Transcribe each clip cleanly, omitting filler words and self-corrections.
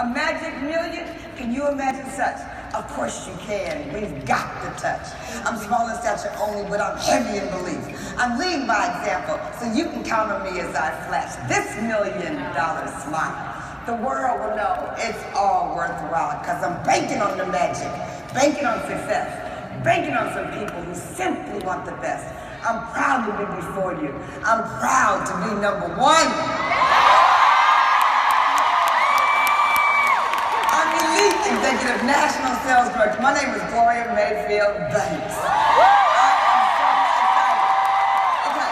A magic million? Can you imagine such? Of course you can. We've got the touch. I'm small in stature only, but I'm heavy in belief. I'm leading by example, so you can count on me as I flash this $1 million smile. The world will know it's all worthwhile, because I'm banking on the magic, banking on success, banking on some people who simply want the best. I'm proud to be before you. I'm proud to be number one. Executive National Sales Director. My name is Gloria Mayfield Banks. Okay,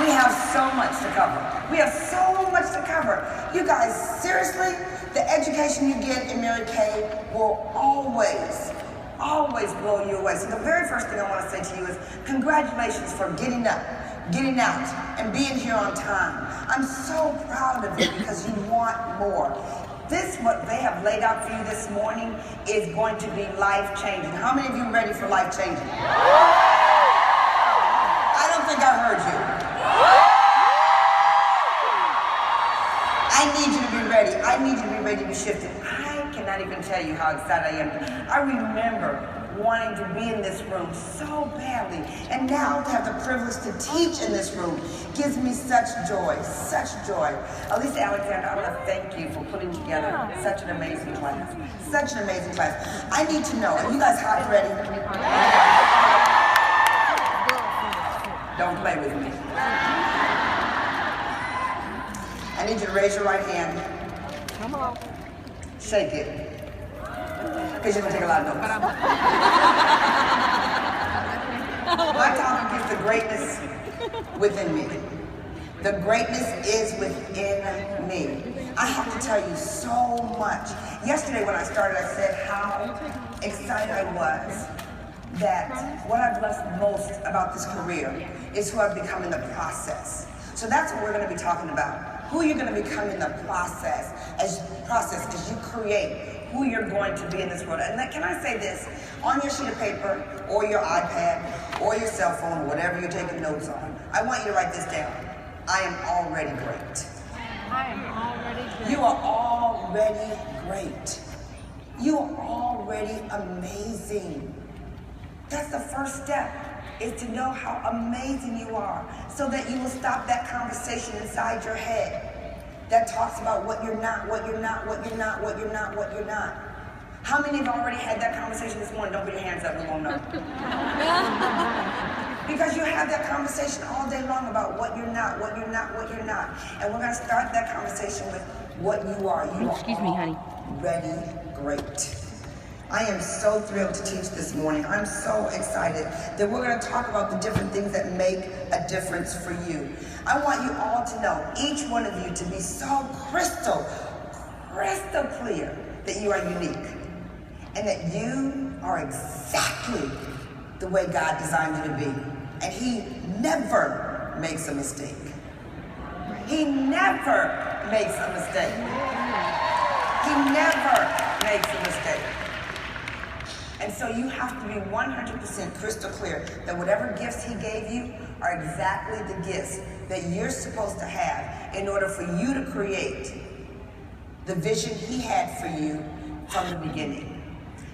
we have so much to cover. We have so much to cover. You guys, seriously, the education you get in Mary Kay will always blow you away. So the very first thing I want to say to you is congratulations for getting up, getting out, and being here on time. I'm so proud of you because you want more. This, what they have laid out for you this morning, is going to be life-changing. How many of you are ready for life-changing? I don't think I heard you. I need you to be ready. I need you to be ready to be shifted. I cannot even tell you how excited I am. I remember wanting to be in this room so badly, and now to have the privilege to teach in this room gives me such joy, such joy. Elisa Alexander, I want to thank you for putting together such an amazing class, such an amazing class. I need to know, are you guys hot and ready? Don't play with me. I need you to raise your right hand. Come on. Shake it. Because you're going to take a lot of notes. My topic is the greatness within me. The greatness is within me. I have to tell you so much. Yesterday when I started, I said how excited I was that what I've loved most about this career is who I've become in the process. So that's what we're going to be talking about. Who you're going to become in the process as you create who you're going to be in this world. And can I say this? On your sheet of paper, or your iPad, or your cell phone, or whatever you're taking notes on, I want you to write this down. I am already great. I am already great. You are already great. You are already amazing. That's the first step, is to know how amazing you are, so that you will stop that conversation inside your head that talks about what you're not, what you're not, what you're not, what you're not, what you're not. How many have already had that conversation this morning? Don't put your hands up, we won't know. Because you have that conversation all day long about what you're not, what you're not, what you're not. And we're going to start that conversation with what you are. You Excuse me, honey. Already great. I am so thrilled to teach this morning. I'm so excited that we're going to talk about the different things that make a difference for you. I want you all to know, each one of you, to be so crystal clear that you are unique and that you are exactly the way God designed you to be. And He never makes a mistake. He never makes a mistake. He never makes a mistake. And so you have to be 100% crystal clear that whatever gifts He gave you are exactly the gifts that you're supposed to have in order for you to create the vision He had for you from the beginning.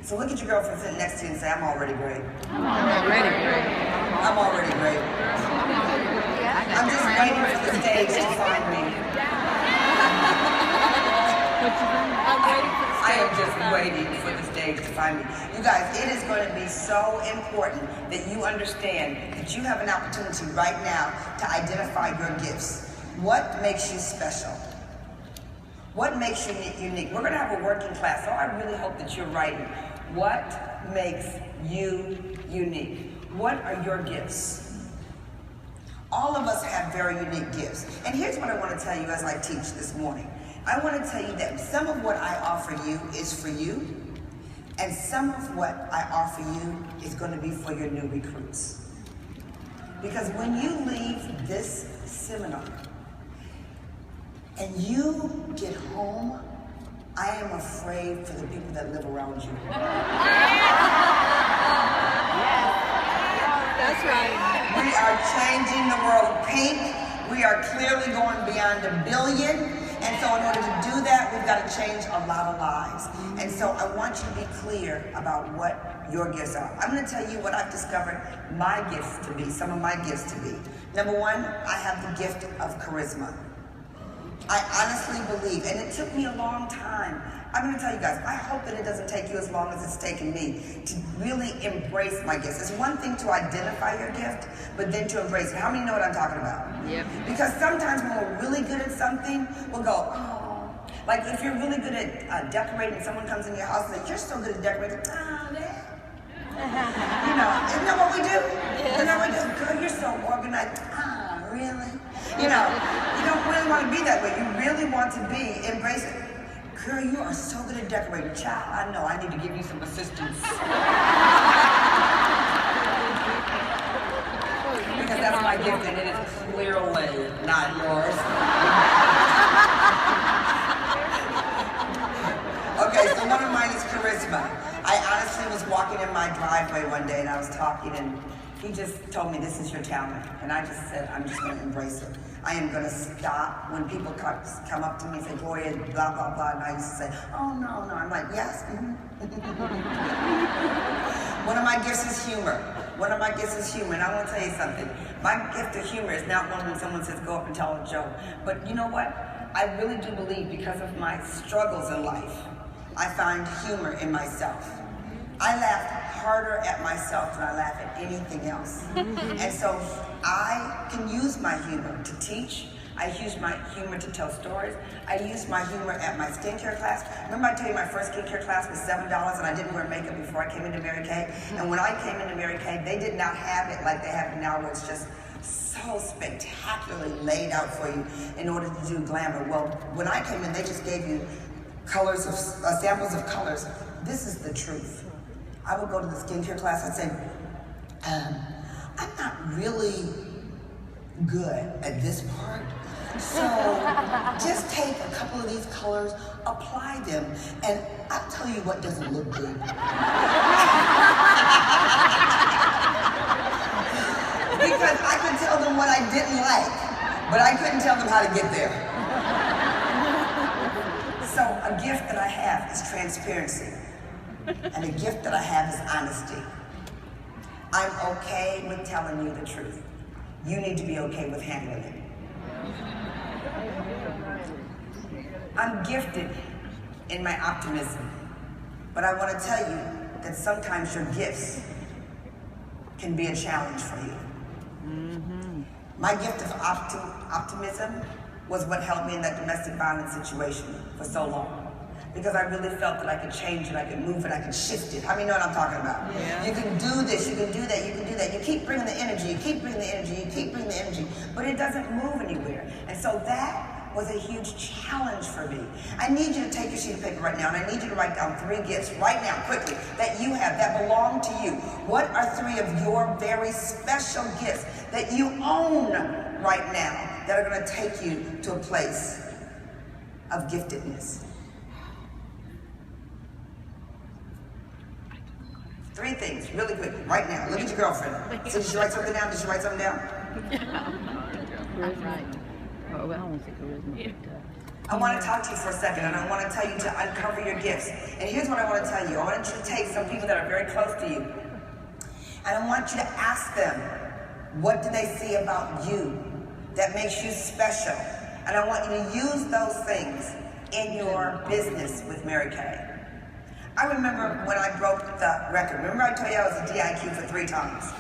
So look at your girlfriend sitting next to you and say, I'm already great. I'm already great. I'm already great. I'm just waiting for the stage to find me. I am just waiting for the stage to find me. You guys, it is going to be so important that you understand that you have an opportunity right now to identify your gifts. What makes you special? What makes you unique? We're going to have a working class, so I really hope that you're writing. What makes you unique? What are your gifts? All of us have very unique gifts. And here's what I want to tell you as I teach this morning. I want to tell you that some of what I offer you is for you, and some of what I offer you is going to be for your new recruits. Because when you leave this seminar and you get home, I am afraid for the people that live around you. That's right. We are changing the world pink. We are clearly going beyond $1 billion. And so in order to do that, we've got to change a lot of lives. And so I want you to be clear about what your gifts are. I'm going to tell you what I've discovered my gifts to be, some of my gifts to be. Number one, I have the gift of charisma. I honestly believe, and it took me a long time. I'm going to tell you guys, I hope that it doesn't take you as long as it's taken me to really embrace my gifts. It's one thing to identify your gift, but then to embrace it. How many know what I'm talking about? Yep. Because sometimes when we're really good at something, we'll go, oh. Like if you're really good at decorating, someone comes in your house and says, you're so good at decorating, oh, man. You know, isn't that what we do? Isn't that what we do? Girl, you're so organized. Ah, really? You know, you don't really want to be that way. You really want to be, embrace it. Girl, you are so good at decorating. Child, I know, I need to give you some assistance. Because that's my gift and it is clearly not yours. Okay, so one of mine is charisma. I honestly was walking in my driveway one day and I was talking and he just told me, this is your talent. And I just said, I'm just going to embrace it. I am going to stop when people come up to me and say, Gloria, blah, blah, blah. And I used to say, oh, no, no. I'm like, yes. One of my gifts is humor. One of my gifts is humor. And I want to tell you something. My gift of humor is not one when someone says, go up and tell a joke. But you know what? I really do believe because of my struggles in life, I find humor in myself. I laugh harder at myself than I laugh at anything else. And so I can use my humor to teach. I use my humor to tell stories. I use my humor at my skincare class. Remember I told you my first skincare class was $7 and I didn't wear makeup before I came into Mary Kay? And when I came into Mary Kay, they did not have it like they have it now where it's just so spectacularly laid out for you in order to do glamour. Well, when I came in, they just gave you colors of samples of colors. This is the truth. I would go to the skincare class, I'd say, I'm not really good at this part, so just take a couple of these colors, apply them, and I'll tell you what doesn't look good. Because I could tell them what I didn't like, but I couldn't tell them how to get there. So a gift that I have is transparency. And the gift that I have is honesty. I'm okay with telling you the truth. You need to be okay with handling it. I'm gifted in my optimism, but I want to tell you that sometimes your gifts can be a challenge for you. My gift of optimism was what held me in that domestic violence situation for so long. Because I really felt that I could change it, I could move it, I could shift it. How many know what I'm talking about? Yeah. You can do this, you can do that, you can do that. You keep bringing the energy, you keep bringing the energy, you keep bringing the energy, but it doesn't move anywhere. And so that was a huge challenge for me. I need you to take your sheet of paper right now, and I need you to write down 3 gifts right now, quickly, that you have, that belong to you. What are 3 of your very special gifts that you own right now that are going to take you to a place of giftedness? 3 things, really quickly, right now. Look at your girlfriend. So did you write something down? Did you write something down? Right. Oh, well, I won't say charisma. I want to talk to you for a second, and I want to tell you to uncover your gifts. And here's what I want to tell you. I want you to take some people that are very close to you, and I want you to ask them, what do they see about you that makes you special? And I want you to use those things in your business with Mary Kay. I remember when I broke the record. Remember I told you I was a DIQ for 3 times?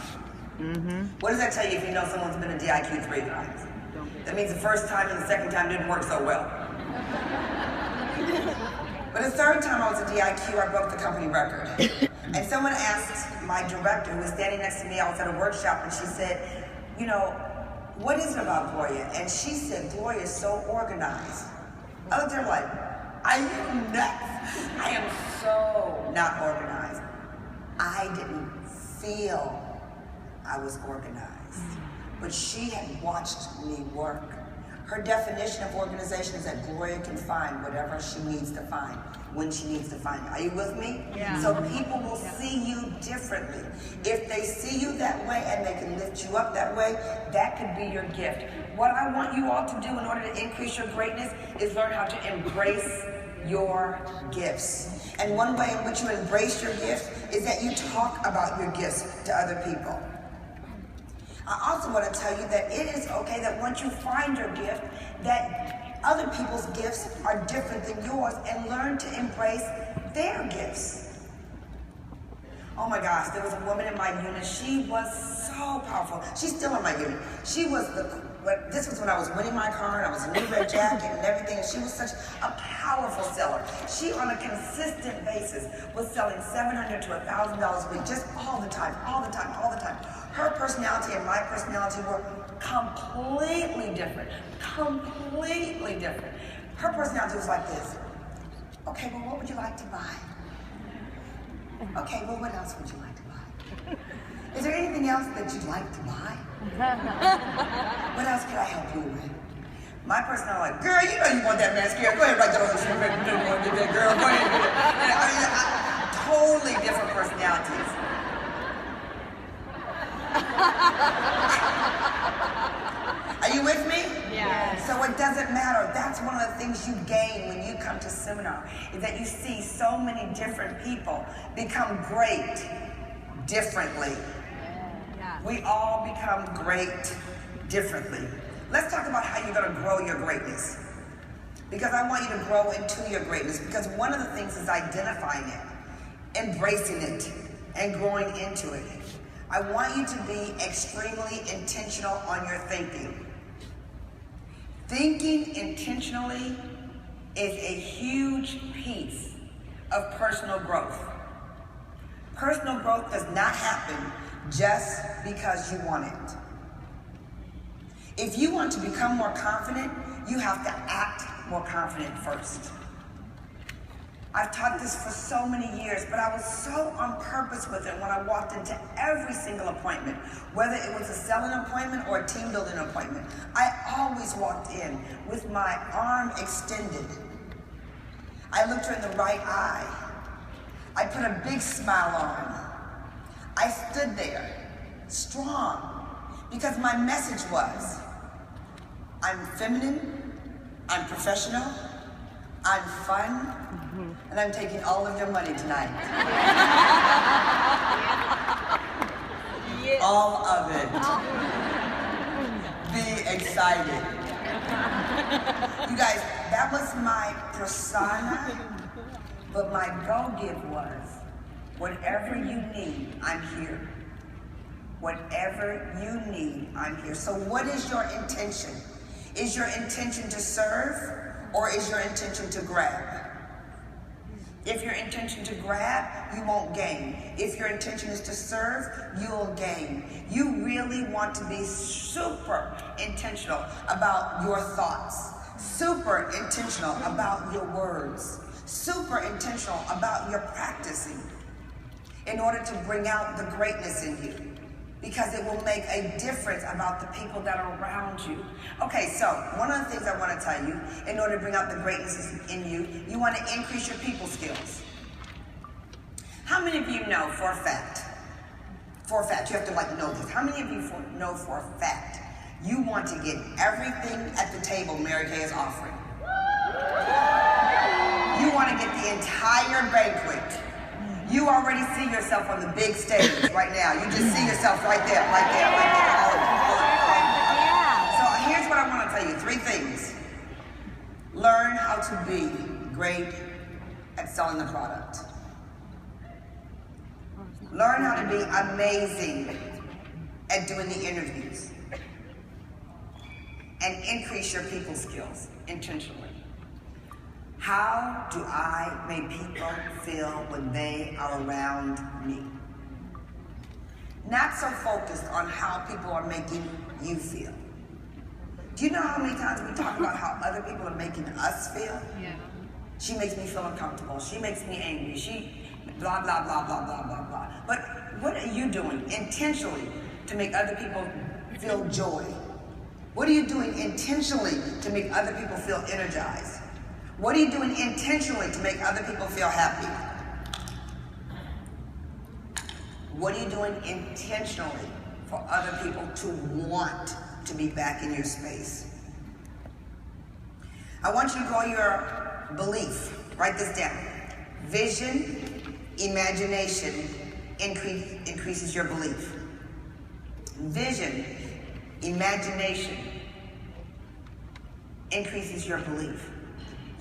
What does that tell you if you know someone's been a DIQ 3 times? That means the first time and the second time didn't work so well. But the 3rd time I was a DIQ, I broke the company record. And someone asked my director, who was standing next to me, I was at a workshop, and she said, you know, what is it about Gloria? And she said, Gloria is so organized. I looked at her like, are you nuts? I am so not organized. I didn't feel I was organized. But she had watched me work. Her definition of organization is that Gloria can find whatever she needs to find when she needs to find it. Are you with me? Yeah. So people will see you differently. If they see you that way and they can lift you up that way, that could be your gift. What I want you all to do in order to increase your greatness is learn how to embrace your gifts. And one way in which you embrace your gifts is that you talk about your gifts to other people. I also want to tell you that it is okay that once you find your gift, that other people's gifts are different than yours, and learn to embrace their gifts. Oh my gosh, there was a woman in my unit. She was so powerful. She's still in my unit. She was this was when I was winning my car and I was in a new red jacket and everything, and she was such a powerful seller. She, on a consistent basis, was selling $700 to $1,000 a week, just all the time, all the time, all the time. Her personality and my personality were completely different. Completely different. Her personality was like this. Okay, well, what would you like to buy? Okay, well, what else would you like to buy? Is there anything else that you'd like to buy? What else can I help you with? My personality, like, girl, you know you want that mascara. Go ahead, write that on the sheet. Girl, go ahead. I mean, totally different personalities. Are you with me? Yeah. So it doesn't matter. That's one of the things you gain when you come to seminar, is that you see so many different people become great differently. Yeah. We all become great differently. Let's talk about how you're going to grow your greatness. Because I want you to grow into your greatness. Because one of the things is identifying it, embracing it, and growing into it. I want you to be extremely intentional on your thinking. Thinking intentionally is a huge piece of personal growth. Personal growth does not happen just because you want it. If you want to become more confident, you have to act more confident first. I've taught this for so many years, but I was so on purpose with it when I walked into every single appointment, whether it was a selling appointment or a team building appointment. I always walked in with my arm extended. I looked her in the right eye. I put a big smile on. I stood there, strong, because my message was, I'm feminine, I'm professional, I'm fun, and I'm taking all of your money tonight. Yes. All of it. Be excited. You guys, that was my persona, but my go-give was, whatever you need, I'm here. Whatever you need, I'm here. So what is your intention? Is your intention to serve, or is your intention to grab? If your intention to grab, you won't gain. If your intention is to serve, you'll gain. You really want to be super intentional about your thoughts, super intentional about your words, super intentional about your practicing in order to bring out the greatness in you, because it will make a difference about the people that are around you. Okay, so one of the things I want to tell you, in order to bring out the greatness in you, you want to increase your people skills. How many of you know for a fact, you have to know this, how many of you know for a fact you want to get everything at the table Mary Kay is offering? You want to get the entire banquet. You already see yourself on the big stage right now. You just see yourself right there, right there, right there. So here's what I want to tell you, 3 things. Learn how to be great at selling the product. Learn how to be amazing at doing the interviews. And increase your people skills intentionally. How do I make people feel when they are around me? Not so focused on how people are making you feel. Do you know how many times we talk about how other people are making us feel? Yeah. She makes me feel uncomfortable. She makes me angry. She blah, blah, blah, blah, blah, blah, blah. But what are you doing intentionally to make other people feel joy? What are you doing intentionally to make other people feel energized? What are you doing intentionally to make other people feel happy? What are you doing intentionally for other people to want to be back in your space? I want you to grow your belief. Write this down. Vision, imagination increases your belief. Vision, imagination increases your belief.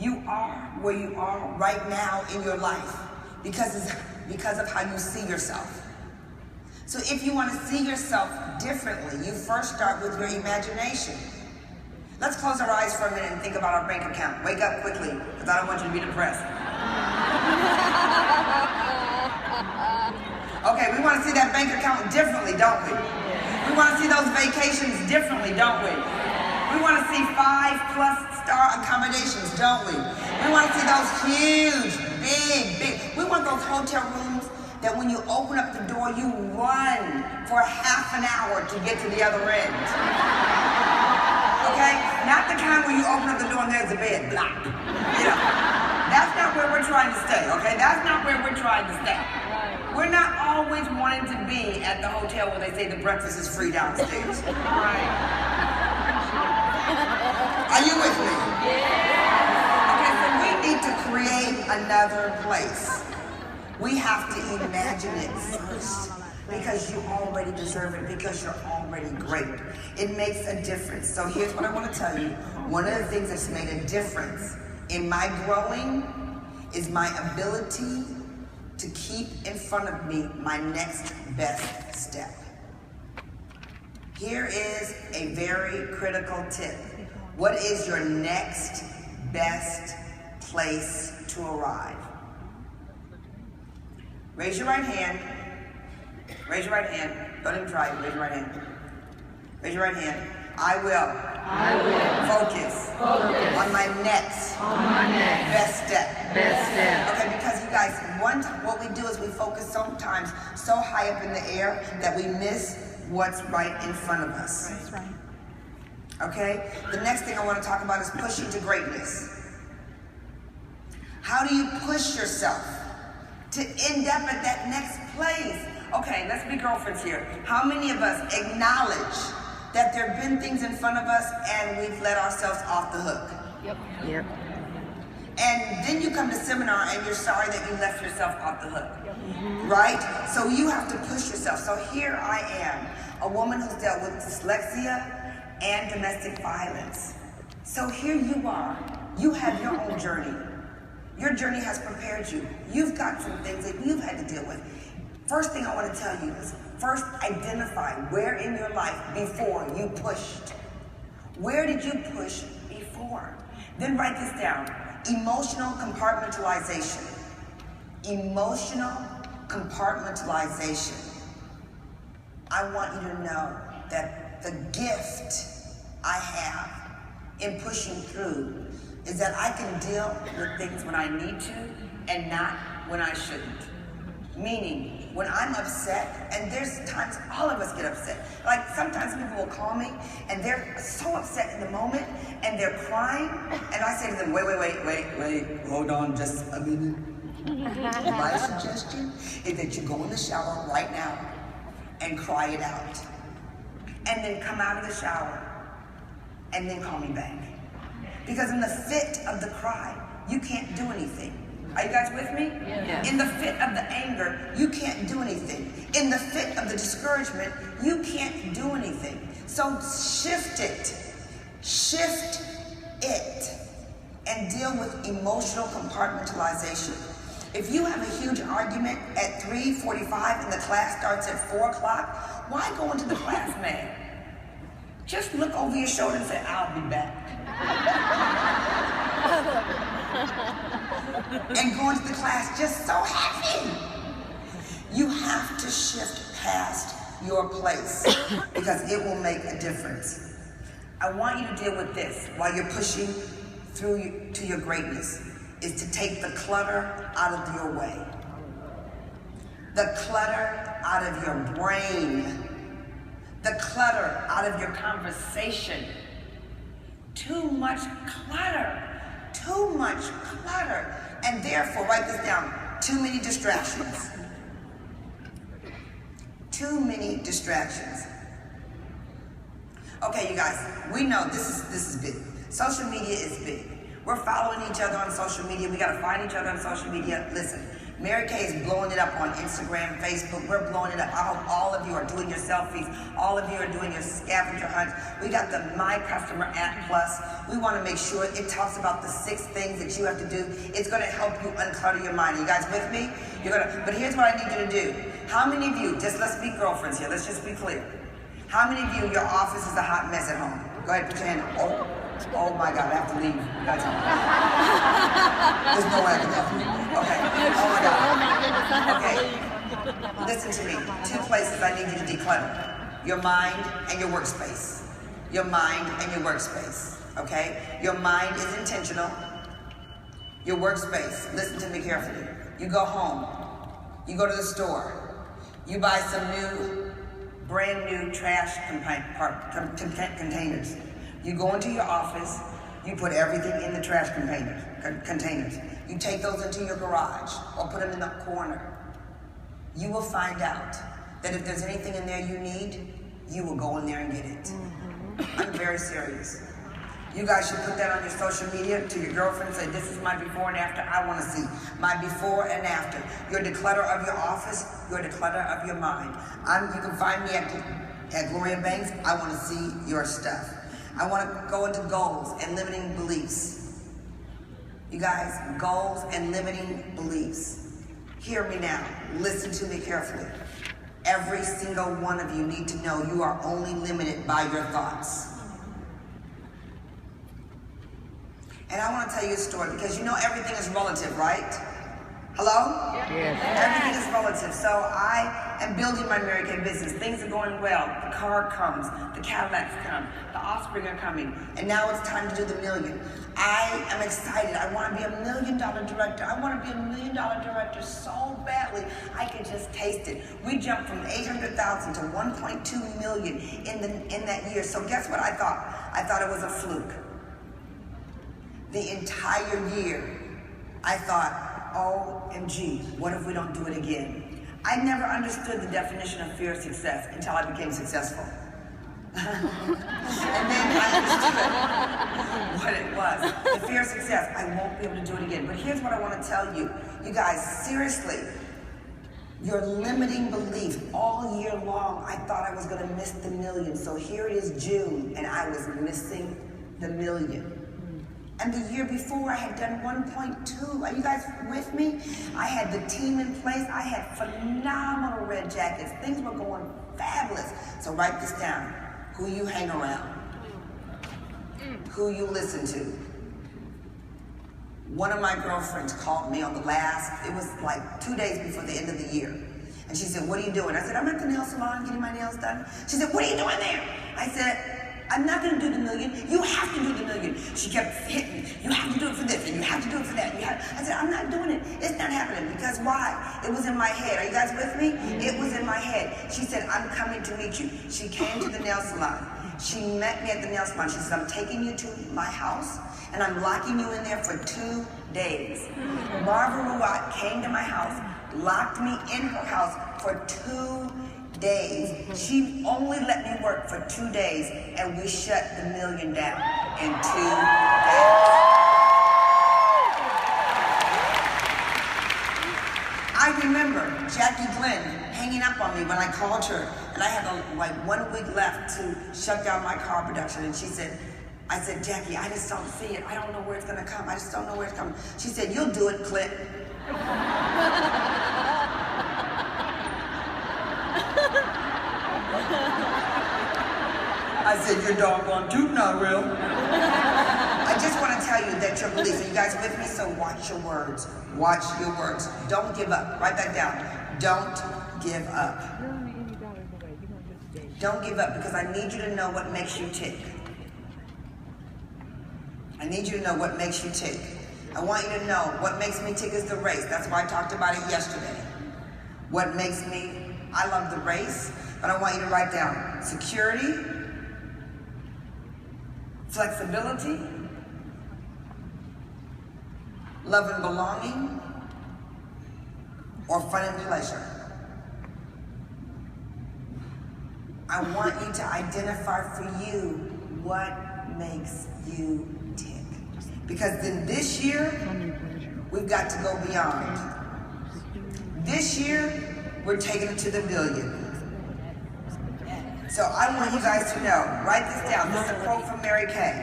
You are where you are right now in your life because of how you see yourself. So if you want to see yourself differently, you first start with your imagination. Let's close our eyes for a minute and think about our bank account. Wake up quickly, because I don't want you to be depressed. Okay, we want to see that bank account differently, don't we? We want to see those vacations differently, don't we? We want to see 5+ star accommodations, don't we? We want to see those huge, big, we want those hotel rooms that when you open up the door, you run for half an hour to get to the other end. Okay? Not the kind where you open up the door and there's a bed. Blah. You know, that's not where we're trying to stay, okay? That's not where we're trying to stay. We're not always wanting to be at the hotel where they say the breakfast is free downstairs. Right. Are you with me? Yeah. Okay, so we need to create another place. We have to imagine it first because you already deserve it, because you're already great. It makes a difference. So here's what I want to tell you. One of the things that's made a difference in my growing is my ability to keep in front of me my next best step. Here is a very critical tip. What is your next best place to arrive? Raise your right hand. Raise your right hand. Don't even try it. Raise your right hand. Raise your right hand. I will focus on my next best step. Okay, because you guys, what we do is we focus sometimes so high up in the air that we miss what's right in front of us. That's right. Okay? The next thing I want to talk about is pushing to greatness. How do you push yourself to end up at that next place? Okay, let's be girlfriends here. How many of us acknowledge that there have been things in front of us and we've let ourselves off the hook? Yep. And then you come to seminar and you're sorry that you left yourself off the hook. Right? So you have to push yourself. So here I am, a woman who's dealt with dyslexia and domestic violence. So here you are. You have your own journey. Your journey has prepared you. You've got some things that you've had to deal with. First thing I want to tell you is, first identify where in your life before you pushed. Where did you push before? Then write this down. Emotional compartmentalization. Emotional compartmentalization. I want you to know that the gift I have in pushing through is that I can deal with things when I need to and not when I shouldn't. Meaning, when I'm upset, and there's times all of us get upset. Like sometimes people will call me and they're so upset in the moment and they're crying, and I say to them, wait, hold on just a minute. My suggestion is that you go in the shower right now and cry it out. And then come out of the shower and then call me back. Because in the fit of the cry, you can't do anything. Are you guys with me? Yeah. In the fit of the anger, you can't do anything. In the fit of the discouragement, you can't do anything. So shift it, and deal with emotional compartmentalization. If you have a huge argument at 3:45 and the class starts at 4 o'clock, why go into the class, man? Just look over your shoulder and say, I'll be back. And go into the class just so happy. You have to shift past your place because it will make a difference. I want you to deal with this while you're pushing through to your greatness, is to take the clutter out of your way. The clutter out of your brain. The clutter out of your conversation. Too much clutter. Too much clutter. And therefore, write this down, too many distractions. Too many distractions. Okay, you guys, we know this is big. Social media is big. We're following each other on social media. We gotta find each other on social media. Listen, Mary Kay is blowing it up on Instagram, Facebook. We're blowing it up. I hope all of you are doing your selfies. All of you are doing your scavenger hunts. We got the My Customer App Plus. We want to make sure it talks about the 6 things that you have to do. It's going to help you unclutter your mind. Are you guys with me? But here's what I need you to do. How many of you, let's be girlfriends here. Let's just be clear. How many of you, your office is a hot mess at home? Go ahead, put your hand up. Oh my God, I have to leave. You guys, there's no way I can help you. Okay. Oh my God. Okay. Listen to me. 2 places I need you to declutter. Your mind and your workspace. Your mind and your workspace. Okay? Your mind is intentional. Your workspace, listen to me carefully. You go home. You go to the store. You buy some brand new trash containers. You go into your office, you put everything in the trash containers. You take those into your garage or put them in the corner. You will find out that if there's anything in there you need, you will go in there and get it. I'm very serious. You guys should put that on your social media to your girlfriend. Say, this is my before and after. I want to see my before and after. Your declutter of your office, your declutter of your mind. You can find me at Gloria Banks. I want to see your stuff. I want to go into goals and limiting beliefs. You guys, goals and limiting beliefs. Hear me now. Listen to me carefully. Every single one of you need to know you are only limited by your thoughts. And I want to tell you a story because you know everything is relative, right? Hello? Yes. Everything is relative. So I am building my Mary Kay business. Things are going well. The car comes. The Cadillacs come. The offspring are coming. And now it's time to do the million. I am excited. I want to be $1 million director. I want to be $1 million director so badly. I can just taste it. We jumped from 800,000 to 1.2 million in that year. So guess what I thought? I thought it was a fluke. The entire year, I thought, OMG, what if we don't do it again? I never understood the definition of fear of success until I became successful. And then I understood what it was. The fear of success, I won't be able to do it again. But here's what I want to tell you. You guys, seriously, your limiting belief all year long, I thought I was going to miss the million. So here it is June, and I was missing the million. And the year before, I had done 1.2. Are you guys with me? I had the team in place. I had phenomenal red jackets. Things were going fabulous. So write this down. Who you hang around. Who you listen to. One of my girlfriends called me on it was like 2 days before the end of the year. And she said, what are you doing? I said, I'm at the nail salon getting my nails done. She said, what are you doing there? I said, I'm not going to do the million. You have to do the million. She kept hitting me. You have to do it for this, and you have to do it for that. I said, I'm not doing it. It's not happening. Because why? It was in my head. Are you guys with me? It was in my head. She said, I'm coming to meet you. She came to the nail salon. She met me at the nail salon. She said, I'm taking you to my house, and I'm locking you in there for 2 days. Marva Ruat came to my house, locked me in her house for 2 days. She only let me work for 2 days, and we shut the million down in 2 days. I remember Jackie Glenn hanging up on me when I called her, and I had like 1 week left to shut down my car production, and I said, Jackie, I just don't see it. I don't know where it's gonna come. I just don't know where it's coming. She said, you'll do it, Clint. I said, you're doggone tootin' I will. I just want to tell you that your beliefs, are you guys with me? So watch your words. Watch your words. Don't give up. Write that down. Don't give up. Don't give up, because I need you to know what makes you tick. I need you to know what makes you tick. I want you to know what makes me tick is the race. That's why I talked about it yesterday. What makes me, I love the race, but I want you to write down security, flexibility, love and belonging, or fun and pleasure. I want you to identify for you what makes you tick. Because then this year, we've got to go beyond. This year, we're taking it to the billion. So I want you guys to know, write this down. This is a quote from Mary Kay.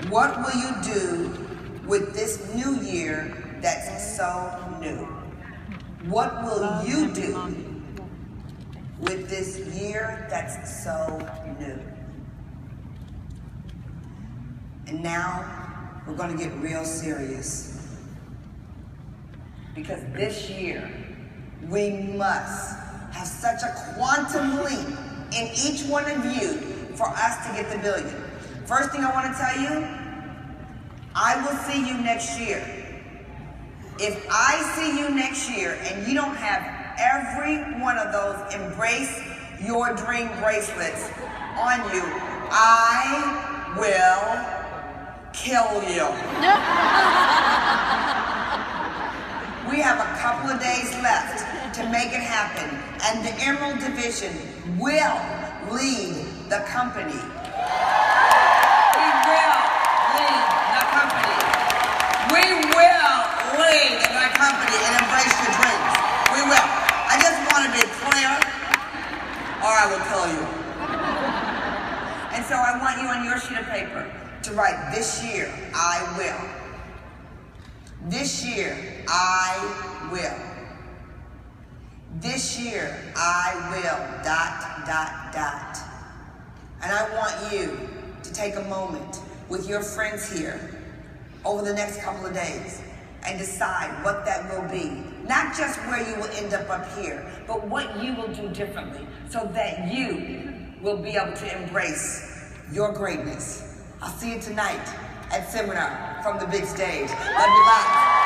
What will you do with this new year that's so new? What will you do with this year that's so new? And now we're going to get real serious. Because this year, we must have such a quantum leap in each one of you for us to get the billion. First thing I want to tell you, I will see you next year. If I see you next year and you don't have every one of those embrace your dream bracelets on you, I will kill you. We have a couple of days left to make it happen, and the Emerald Division will lead the company. We will lead the company. We will lead the company and embrace your dreams. We will. I just want to be clear, or I will kill you. And so I want you on your sheet of paper to write, this year, I will. This year, I will. This year, I will, ... And I want you to take a moment with your friends here over the next couple of days and decide what that will be. Not just where you will end up here, but what you will do differently so that you will be able to embrace your greatness. I'll see you tonight at seminar from the big stage. Love you lots.